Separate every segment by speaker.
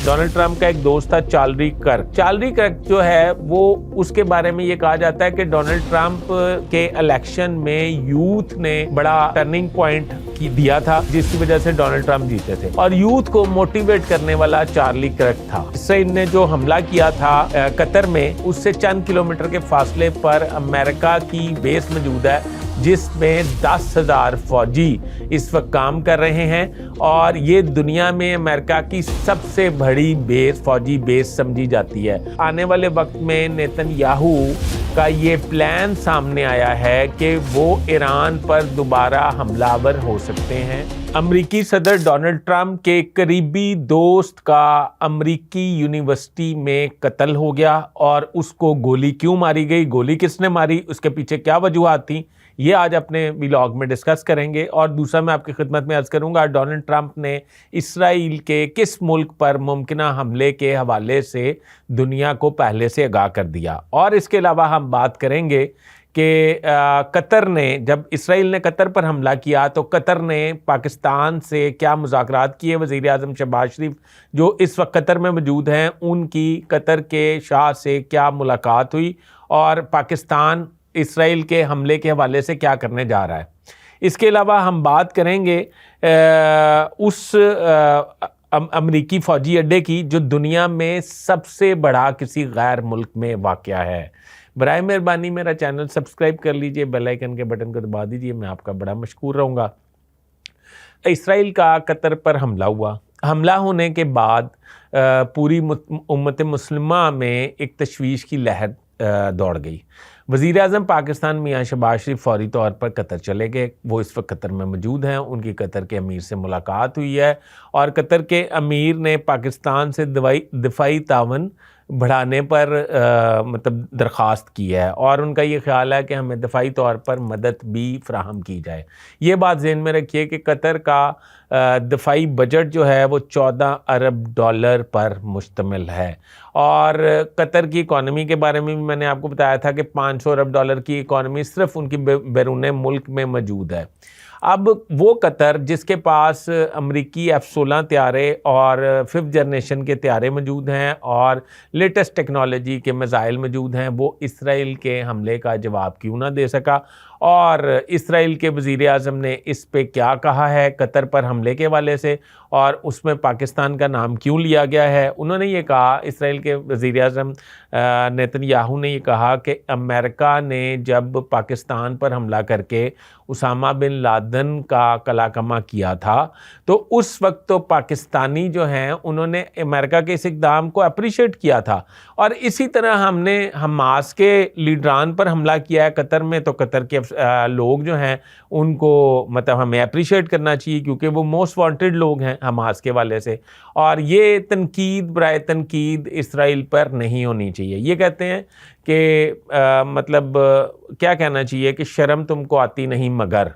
Speaker 1: Donald Trump का एक दोस्त था चार्ली कर्क। चार्ली कर्क जो है वो उसके बारे में ये कहा जाता है कि डोनाल्ड ट्रंप के इलेक्शन में यूथ ने बड़ा टर्निंग पॉइंट दिया था, जिसकी वजह से डोनाल्ड ट्रंप जीते थे। और यूथ को मोटिवेट करने वाला चार्ली कर्क था। इसराइल ने जो हमला किया था कतर में, उससे चंद किलोमीटर के फासले पर अमेरिका की बेस मौजूद है, जिसमें 10,000 फौजी इस वक्त काम कर रहे हैं और ये दुनिया में अमेरिका की सबसे बड़ी फौजी बेस समझी जाती है। आने वाले वक्त में नेतन्याहू का ये प्लान सामने आया है कि वो ईरान पर दोबारा हमलावर हो सकते हैं। अमरीकी सदर डोनाल्ड ट्रंप के करीबी दोस्त का अमरीकी यूनिवर्सिटी में कत्ल हो गया और उसको गोली क्यों मारी गई, गोली किसने मारी, उसके पीछे क्या वजूहात थी, ये आज अपने व्लॉग में डिस्कस करेंगे। और दूसरा मैं आपकी खिदमत में अर्ज करूंगा, डोनाल्ड ट्रंप ने इसराइल के किस मुल्क पर मुमकिना हमले के हवाले से दुनिया को पहले से आगाह कर दिया। और इसके अलावा हम बात करेंगे कि कतर ने, जब इसराइल ने कतर पर हमला किया तो कतर ने पाकिस्तान से क्या मुज़ाकरात किए। वज़ीर आज़म शहबाज शरीफ जो इस वक्त कतर में मौजूद हैं, उनकी कतर के शाह से क्या मुलाकात हुई और पाकिस्तान इसराइल के हमले के हवाले से क्या करने जा रहा है। इसके अलावा हम बात करेंगे उस अमरीकी फ़ौजी अड्डे की जो दुनिया में सबसे बड़ा किसी गैर मुल्क में वाक़या है। बराए मेहरबानी मेरा चैनल सब्सक्राइब कर लीजिए, बेल आइकन के बटन को दबा दीजिए, मैं आपका बड़ा मशकूर रहूँगा। इसराइल का कतर पर हमला हुआ। हमला होने के बाद पूरी उम्मत मुस्लिमा में एक तशवीश की लहर दौड़ गई। वज़ीर आज़म पाकिस्तान मियां शहबाज शरीफ फौरी तौर पर कतर चले गए। वो इस वक्त कतर में मौजूद हैं। उनकी कतर के अमीर से मुलाकात हुई है और कतर के अमीर ने पाकिस्तान से दिफाई तावन बढ़ाने पर मतलब दरख्वास्त की है और उनका ये ख्याल है कि हमें दिफाई तौर पर मदद भी फराहम की जाए। ये बात ज़हन में रखिए कि कतर का दिफाई बजट जो है वो 14 अरब डॉलर पर मुश्तमिल है और कतर की इकॉनमी के बारे में भी मैंने आपको बताया था कि 500 अरब डॉलर की इकॉनमी सिर्फ उनकी बैरून मुल्क में मौजूद है। अब वो कतर जिसके पास अमरीकी F-16 त्यारे और 5th जनरेशन के त्यारे मौजूद हैं और लेटेस्ट टेक्नोलॉजी के मिसाइल मौजूद हैं, वो इसराइल के हमले का जवाब क्यों ना दे सका। और इसराइल के वज़ीर आज़म ने इस पे क्या कहा है कतर पर हमले के हवाले से और उसमें पाकिस्तान का नाम क्यों लिया गया है। उन्होंने ये कहा, इसराइल के वज़ीर आज़म नेतन्याहू ने ये कहा कि अमेरिका ने जब पाकिस्तान पर हमला करके उसामा बिन लादेन का कलाकमा किया था तो उस वक्त तो पाकिस्तानी जो हैं उन्होंने अमेरिका के इस इक़दाम को अप्रिशिएट किया था। और इसी तरह हमने हमास के लीडरान पर हमला किया है कतर में, तो कतर के लोग जो हैं उनको मतलब हमें अप्रिशिएट करना चाहिए क्योंकि वो मोस्ट वांटेड लोग हैं हमास के वाले से। और ये तनकीद बराए तनकीद इसराइल पर नहीं होनी चाहिए। ये कहते हैं कि मतलब क्या कहना चाहिए कि शर्म तुमको आती नहीं मगर।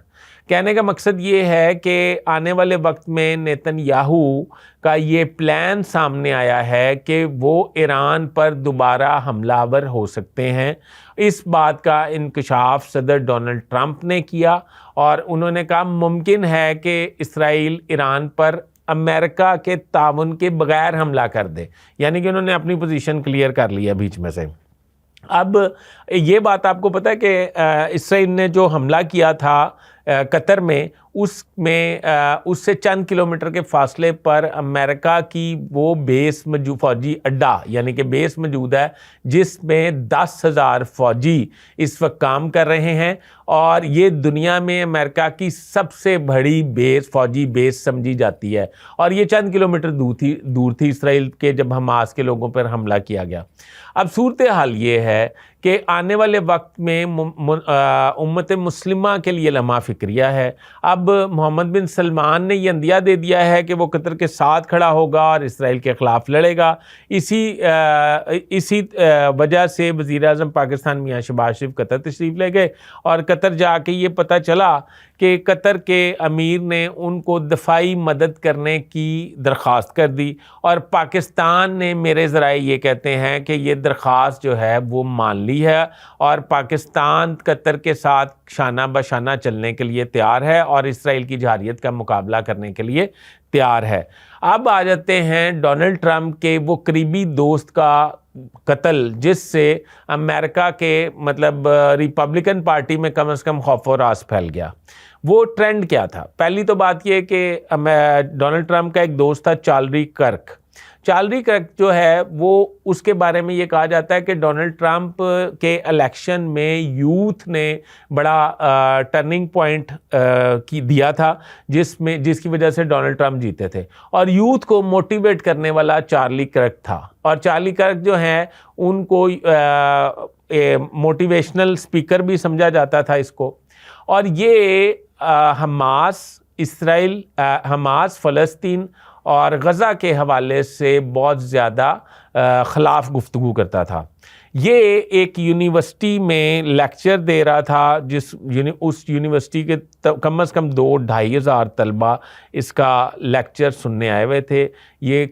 Speaker 1: कहने का मकसद ये है कि आने वाले वक्त में नेतन्याहू का ये प्लान सामने आया है कि वो ईरान पर दोबारा हमलावर हो सकते हैं। इस बात का इंकशाफ सदर डोनाल्ड ट्रंप ने किया और उन्होंने कहा मुमकिन है कि इसराइल ईरान पर अमेरिका के ताउन के बगैर हमला कर दे, यानी कि उन्होंने अपनी पोजीशन क्लियर कर लिया बीच में से। अब ये बात आपको पता है कि इसराइल ने जो हमला किया था कतर में, उससे चंद किलोमीटर के फासले पर अमेरिका की वो बेस मौजूद फौजी अड्डा यानी कि बेस मौजूद है, जिसमें 10,000 फौजी इस वक्त काम कर रहे हैं और ये दुनिया में अमेरिका की सबसे बड़ी फौजी बेस समझी जाती है। और ये चंद किलोमीटर दूर थी इसराइल के जब हमास के लोगों पर हमला किया गया। अब सूरत हाल ये है कि आने वाले वक्त में उम्मत मुस्लिमा के लिए लम्हा फिक्रिया है। अब मोहम्मद बिन सलमान ने यह अंदिया दे दिया है कि वो कतर के साथ खड़ा होगा और इसराइल के ख़िलाफ़ लड़ेगा। इसी वजह से वज़ीर आज़म पाकिस्तान मियां शहबाज शरीफ कतर तशरीफ़ ले गए और कतर जाके ये पता चला कि कतर के अमीर ने उनको दफ़ाई मदद करने की दरख्वास्त कर दी और पाकिस्तान ने, मेरे ज़राए ये कहते हैं कि ये दरख्वास्त जो है वो मान ली है और पाकिस्तान कतर के साथ शाना बशाना चलने के लिए तैयार है और इसराइल की जहारियत का मुकाबला करने के लिए تیار ہے۔ اب آ جاتے ہیں ڈونلڈ ٹرمپ کے وہ قریبی دوست کا قتل جس سے امریکہ کے مطلب ریپبلکن پارٹی میں کم از کم خوف و راز پھیل گیا۔ وہ ٹرینڈ کیا تھا؟ پہلی تو بات یہ کہ ڈونلڈ ٹرمپ کا ایک دوست تھا چارلی کرک۔ چارلی کرک جو ہے وہ اس کے بارے میں یہ کہا جاتا ہے کہ ڈونلڈ ٹرمپ کے الیکشن میں یوتھ نے بڑا ٹرننگ پوائنٹ دیا تھا جس کی وجہ سے ڈونلڈ ٹرمپ جیتے تھے، اور یوتھ کو موٹیویٹ کرنے والا چارلی کرک تھا۔ اور چارلی کرک جو ہیں ان کو موٹیویشنل سپیکر بھی سمجھا جاتا تھا اس کو، اور یہ حماس فلسطین اور غزہ کے حوالے سے بہت زیادہ خلاف گفتگو کرتا تھا۔ یہ ایک یونیورسٹی میں لیکچر دے رہا تھا اس یونیورسٹی کے کم از کم 2-2.5 ہزار طلبہ اس کا لیکچر سننے آئے ہوئے تھے۔ یہ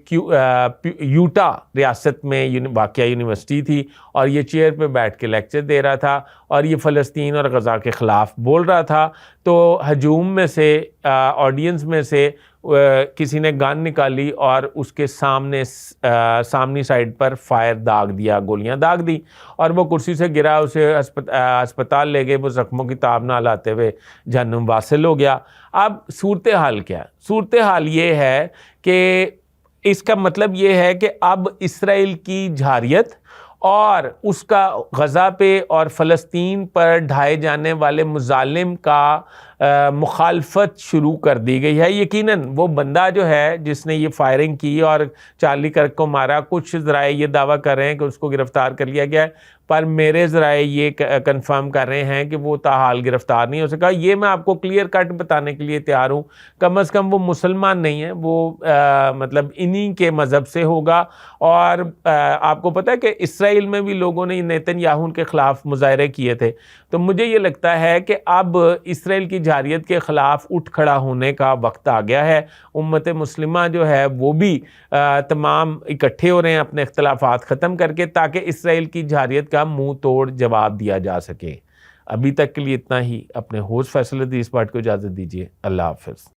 Speaker 1: یوٹا ریاست میں واقع یونیورسٹی تھی، اور یہ چیئر پہ بیٹھ کے لیکچر دے رہا تھا، اور یہ فلسطین اور غزہ کے خلاف بول رہا تھا۔ تو ہجوم میں سے آڈینس میں سے کسی نے گن نکالی اور اس کے سامنے سائڈ پر فائر داغ دیا، گولیاں داغ دی، اور وہ کرسی سے گرا، اسے ہسپتال لے گئے، وہ زخموں کی تاب نہ لاتے ہوئے جہنم واصل ہو گیا۔ اب صورتحال کیا ہے؟ صورتحال یہ ہے کہ اس کا مطلب یہ ہے کہ اب اسرائیل کی جارحیت اور اس کا غزہ پہ اور فلسطین پر ڈھائے جانے والے مظالم کا مخالفت شروع کر دی گئی ہے۔ یقیناً وہ بندہ جو ہے جس نے یہ فائرنگ کی اور چارلی کرک کو مارا، کچھ ذرائع یہ دعویٰ کر رہے ہیں کہ اس کو گرفتار کر لیا گیا ہے، پر میرے ذرائع یہ کنفرم کر رہے ہیں کہ وہ تاحال گرفتار نہیں ہو سکا۔ یہ میں آپ کو کلیئر کٹ بتانے کے لیے تیار ہوں، کم از کم وہ مسلمان نہیں ہے، وہ مطلب انہی کے مذہب سے ہوگا۔ اور آپ کو پتہ ہے کہ اسرائیل میں بھی لوگوں نے نیتن یاہو کے خلاف مظاہرے کیے تھے۔ تو مجھے یہ لگتا ہے کہ اب اسرائیل کی جارحیت کے خلاف اٹھ کھڑا ہونے کا وقت آ گیا ہے۔ امت مسلمہ جو ہے وہ بھی تمام اکٹھے ہو رہے ہیں اپنے اختلافات ختم کر کے، تاکہ اسرائیل کی جارحیت کا منہ توڑ جواب دیا جا سکے۔ ابھی تک کے لیے اتنا ہی۔ اپنے ہوسٹ فیصل حدیث پاٹ کو اجازت دیجیے۔ اللہ حافظ۔